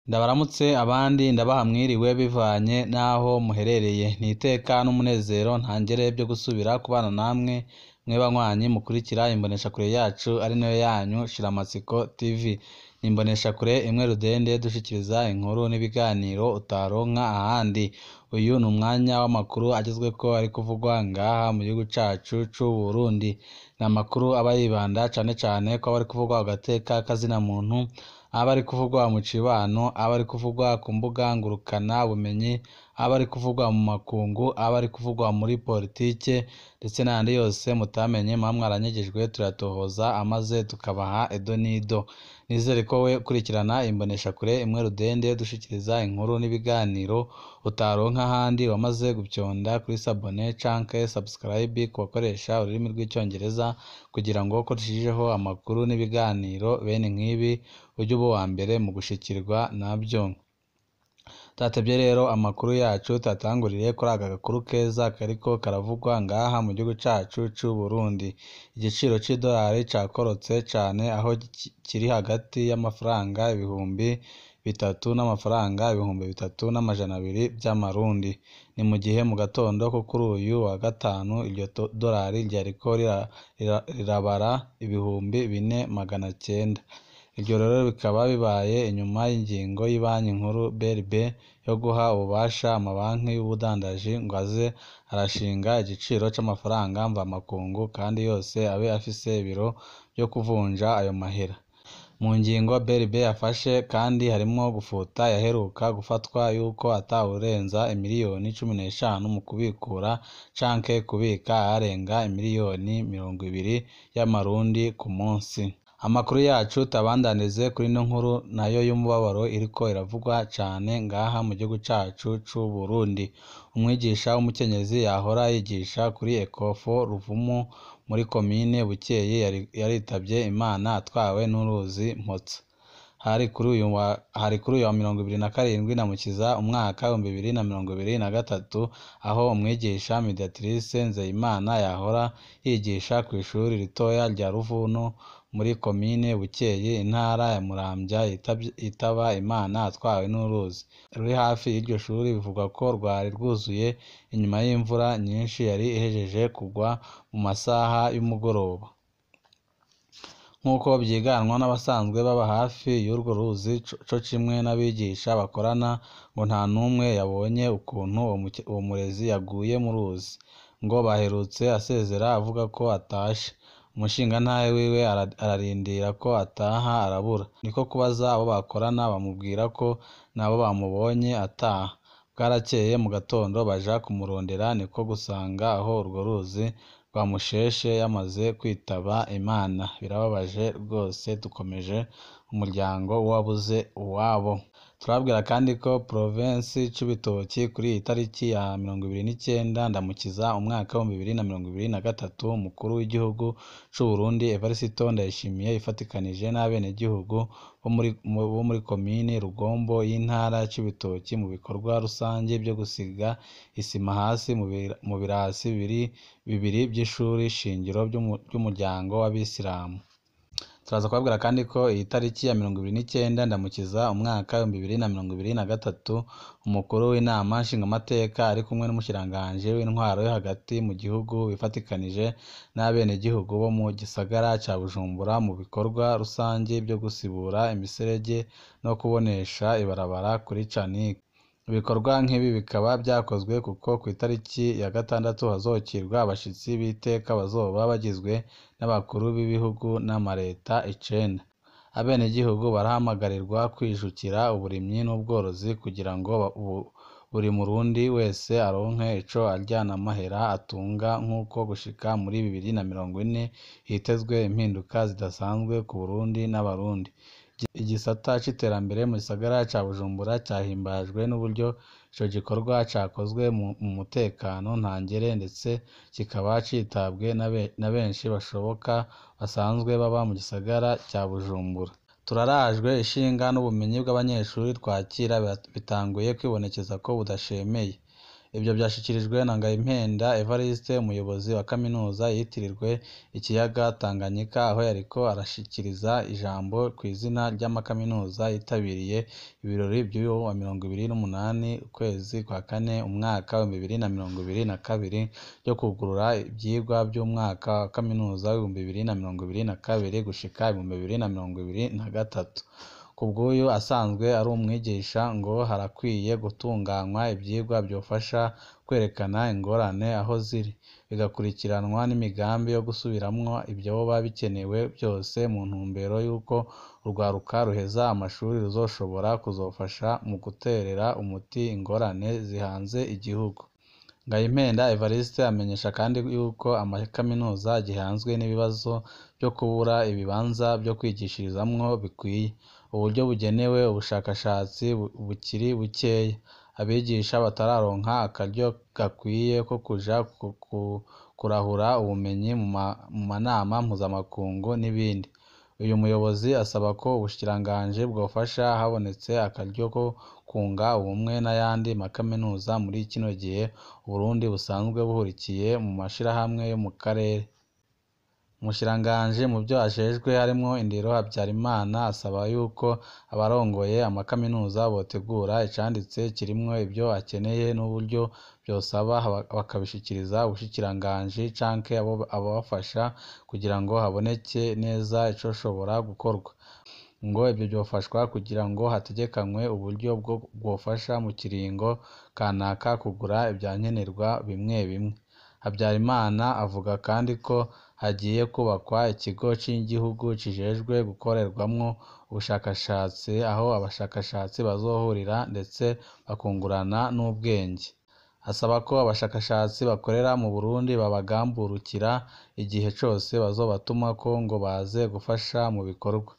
Ndabaramutse abandi ndabaha mwiriwe bivanye n'aho muherereye. Ni iteka n'umunezero ntangere byo gusubira kubana namwe mwe banywanyi mukurikira imboneshakure yacu ari nayo yanyu Shiramatsiko TV. Ni imboneshakure imwe rudende dushikiriza inkuru n'ibiganiro utaronka ahandi. Uyu ni umwanya w'amakuru agezweko ari kuvugwa ngaha mu gihugu cacu c'u Burundi. Ni amakuru aba yibanda cane cane ko aba ari kuvugwa agateka kazina muntu, aba ari kuvugwa mu cibano, aba ari kuvugwa ku mbuga ngurukana bumenyi, aba ari kuvugwa mu makungu, aba ari kuvugwa muri politike ndetse n'ayandi yose mutamenye muba mwaranyegejwe turatohoza amaze tukabaha edo n'ido. Nizere ko we ukurikirana imboneshakure imwe rudende dushikiriza inkuru n'ibiganiro utaronka ahandi wamaze gupyonda kuri sabone canke subscribe ku bakoresha ururimi rw'icongereza kugira ngo ko dushijeho amakuru n'ibiganiro bene nk'ibi ujye uba uwa mbere mu gushikirwa nabyo. Tatevye rero amakuru yacu tatangurire kuri aka gakuru keza kariko karavugwa ngaha mu gihugu cacu c'u Burundi. Igiciro c'idolari cakorotse cane aho kiri hagati y'amafaranga ibihumbi bitatu n'amafaranga ibihumbi bitatu n'amajana abiri vy'amarundi. Ni mu gihe mu gatondo ko kuri uyu wa gatanu iryo dolari ryariko rirabara ibihumbi 4,900. Iryo rero bikaba bibaye inyuma y'ingingo y'ibanki nkuru BRB yo guha ububasha amabanki y'ubudandaji ngo aze arashinga igiciro c'amafaranga mvamakungu kandi yose abe afise ibiro vyo kuvunja ayo mahera. Mu ngingo BRB yafashe kandi harimwo gufuta yaheruka gufatwa yuko atawurenza imiliyoni 15 mu kubikura canke kubika arenga imiliyoni 20 y'amarundi ku munsi. Amakuru yacu tabandanize kuri no nkuru nayo y'umubabaro iriko iravugwa cane ngaha mu gihugu cacu c'u Burundi. Umwigisha w'umukenyezi yahora yigisha kuri Ecofo Ruvumu muri komine Bukeye yaritavye Imana atwawe n'uruzi Mpotsa. Hari kuri uyu wa 27 Namukiza umwaka 2023 aho umwigisha Mediatrice Nzeyimana yahora yigisha ku ishuri ritoya rya Ruvuno muri komine Bukeye intara ya Muramvya yitaba Imana atwawe n'uruzi ruri hafi y'iryo shuri. Bivugwa ko rwari rwuzuye inyuma y'imvura nyinshi yari ihejeje kugwa mu masaha y'umugoroba. Nk'uko vyiganwa n'abasanzwe baba hafi y'urwo ruzi co kimwe n'abigisha bakorana ngo nta numwe yabonye ukuntu uwo murezi yaguye mu ruzi, ngo baherutse asezera avuga ko atashe. Umushingantahe wiwe ararindira ko ataha arabura, niko kubaza abo bakorana bamubwira ko nabo bamubonye ataha. Bwarakeye mu gatondo baja kumurondera niko gusanga aho urwo ruzi rwamusheshe yamaze kwitaba Imana. Birababaje rwose, dukomeje umuryango w'uwabuze uwabo. Turabwira kandi ko Provinsi Cibitoki kuri iyi tariki ya 29 Ndamukiza umwaka wa 2023 umukuru w'igihugu c'u Burundi Evariste Ndayishimiye ifatikanije n'abenegihugu bo muri komine Rugombo y'intara Cibitoki mu bikorwa rusange byo gusiga isima hasi mu birasi bibiri by'ishuri shingiro by'umuryango w'Abisilamu. Turaza kubabwira kandi ko iyi tariki ya 29 Ndamukiza umwaka wa 2023 umukuru w'inama nshingamateka ari kumwe n'umushiranganje w'intwaro yo hagati mu gihugu bifatikanije n'abenegihugu bo mu gisagara ca Bujumbura mu bikorwa rusange byo gusibura imiserege no kubonesha ibarabara kuri Canike. Ibikorwa nk'ibi bikaba byakozwe kuko ku itariki ya 6 hazokirwa abashitsi b'iteka bazoba bagizwe n'abakuru b'ibihugu n'amareta 9. Abenegihugu barahamagarirwa kwijukira uburimyi n'ubworozi kugira ngo buri murundi wese aronke ico arya n'amahera atunga. Nk'uko gushika muri 2040 hitezwe impinduka zidasanzwe ku Burundi n'abarundi. Igisata c'iterambere mu gisagara ca Bujumbura cahimbajwe n'uburyo ico gikorwa cakozwe mu mutekano ntangere ndetse kikaba citabwe na benshi bashoboka basanzwe baba mu gisagara ca Bujumbura. Turarajwe ishinga n'ubumenyi bw'abanyeshuri twakira bitanguye kwibonekeza ko budashemeye. Ibyo byashyikirijwe na Ngayimpenda Evariste umuyobozi wa kaminuza yitirirwe ikiyaga Tanganyika aho yariko arashikiriza ijambo ku izina ry'amakaminuza yitabiriye ibirori by'uyu wa 28 ukwezi kwa kane umwaka wa 2022 byo kugurura ibyigwa by'umwaka wa kaminuza wa 2022 gushika 2023. Kubw'uyu asanzwe ari umwigisha ngo harakwiye gutunganywa ibyigwa byofasha kwerekana ingorane aho ziri, bigakurikiranwa n'imigambi yo gusubiramwo ibyoba bikenewe byose mu ntumbero y'uko urwaruka ruheza amashuri ruzoshobora kuzofasha mu guterera umuti ingorane zihanze igihugu. Ngayimpenda Evariste amenyesha kandi yuko amakaminuza gihanzwe n'ibibazo byo kubura ibibanza byo kwigishirizamwo bikwiye, uburyo bugenewe ubushakashatsi bukiri bukeya, abigisha batararonka akaryo gakwiye ko kuja kurahura ubumenyi mu manama mpuzamakungu n'ibindi. Uyu muyobozi asaba ko ubushikiranganji bwofasha habonetse akaryo ko kunga ubumwe n'ayandi makaminuza muri kino gihe Uburundi busanzwe buhurikiye mu mashirahamwe yo mu karere. Umushikiranganji mu byo ajejwe harimwo indero Habyarimana asaba yuko abarongoye amakaminuza botegura icanditse kirimwo ibyo akeneye n'uburyo byosaba bakabishikiriza ubushikiranganji canke ababafasha kugira ngo haboneke neza icoshobora gukorwa. Ngo ibyo byofashwa kugira ngo hategekanywe uburyo bwofasha mu kiringo kanaka kugura ibyankenerwa bimwe bimwe. Habyarimana avuga kandi ko hagiye kubakwa ikigo cy'igihugu kijejwe gukorerwamwo ubushakashatsi aho abashakashatsi bazohurira ndetse bakungurana n'ubwenge. Asaba ko abashakashatsi bakorera mu Burundi babagamburukira igihe cose bazobatumako ngo baze gufasha mu bikorwa.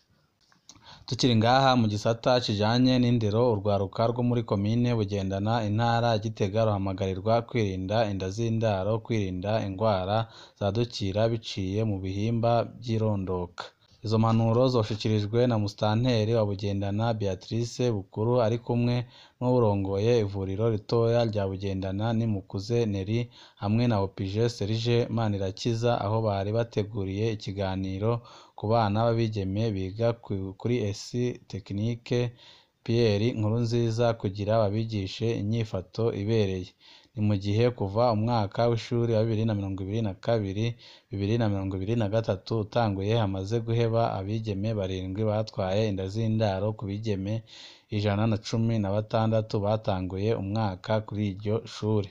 Tukiri ngaha mu gisata kijanye n'indero, urwaruka rwo muri komine Bugendana intara ya Gitega ruhamagarirwa kwirinda inda z'indaro, kwirinda ingwara zadukira biciye mu bihimba by'irondoka. Izo mpanuro zoshikirijwe na Musitanteri wa Bugendana Beatrice Bukuru ari kumwe n'urongoye ivuriro ritoya rya Bugendana Nimukuze Neri hamwe na Opije Serge Manirakiza aho bari bateguriye ikiganiro ku bana b'abigeme biga kuri ESI Technique Pierre Nkurunziza kugira babigishe inyifato ibereye. Ni mu gihe kuva umwaka w'ishuri wa 2022-2023 utanguye hamaze guheba abigeme 7 batwaye inda z'indaro ku bigeme 116 batanguye umwaka kuri iryo shuri.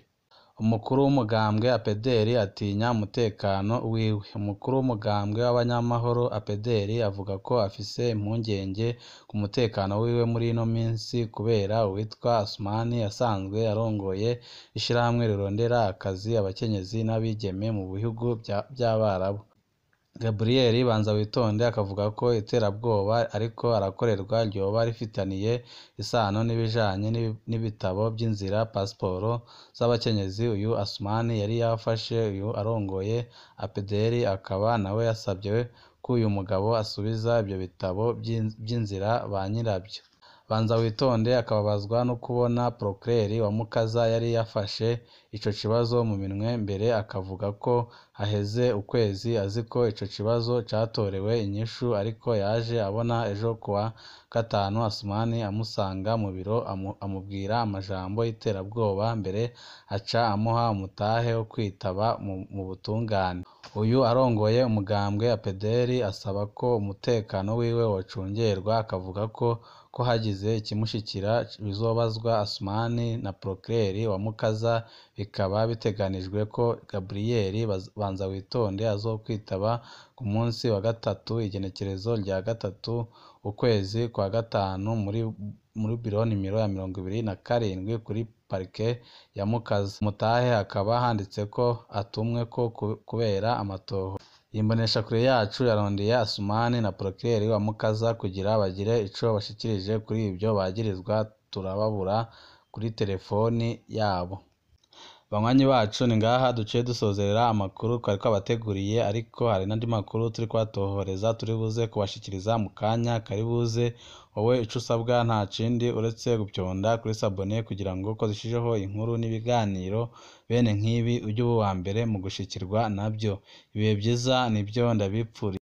Umukuru w'umugambwe APDR atinya umutekano wiwe. Umukuru w'umugambwe w'abanyamahoro APDR avuga ko afise impungenge ku mutekano wiwe muri ino minsi kubera uwitwa Asumani asanzwe arongoye ishirahamwe rirondera akazi abakenyezi n'abigeme mu bihugu by'Abarabu. Gabriel Banzawitonde akavuga ko iterabwoba ariko arakorerwa ryoba rifitaniye isano n'ibijanye n'ibitabo by'inzira pasiporo z'abakenyezi. Uyu Asumani yari yafashe uyu arongoye APDR akaba nawe yasabye ko uyu mugabo asubiza ibyo bitabo by'inzira ba nyirabyo. Banzawitonde akababazwa no kubona Procureur wa Mukaza yari yafashe ico kibazo mu minwe mbere akavuga ko haheze ukwezi aziko ico kibazo catorewe inyishu ariko yaje abona ejo kuwa gatanu Asumani amusanga mu biro amubwira amajambo y'iterabwoba mbere aca amuha umutahe wo kwitaba mu butungane. Uyu arongoye umugambwe APDR asaba ko umutekano wiwe wocungerwa akavuga ko hagize ikimushikira bizobazwa Asumani na Procureur wa Mukaza bikaba biteganijwe ko Gabriel Banzawitonde azokwitaba ku munsi wa gatatu igenekerezo rya 3 ukwezi kwa gatanu muri biro nimero ya 27 kuri parike ya Mukaza. Mutahe hakaba handitse ko atumwe ko kubera amatoho. Imbonesha kure yacu yarondeye Asumani na Procureur wa Mukaza kugira bagire ico bashikirije kuri ibyo bagirizwa turababura kuri telefoni yabo. Banywanyi bacu ni ngaha duciye dusozerera amakuru twari twabateguriye, ariko hari n'andi makuru turi kubatohoreza turi buze kubashikiriza mu kanya kari buze. Wowe ico usabwa nta kindi uretse gupyonda kuri sabone kugira ngo ko dushijeho inkuru n'ibiganiro bene nk'ibi ujye uba uwa mbere mu gushikirwa nabyo. Ibihe byiza nibyo ndabipfuriza.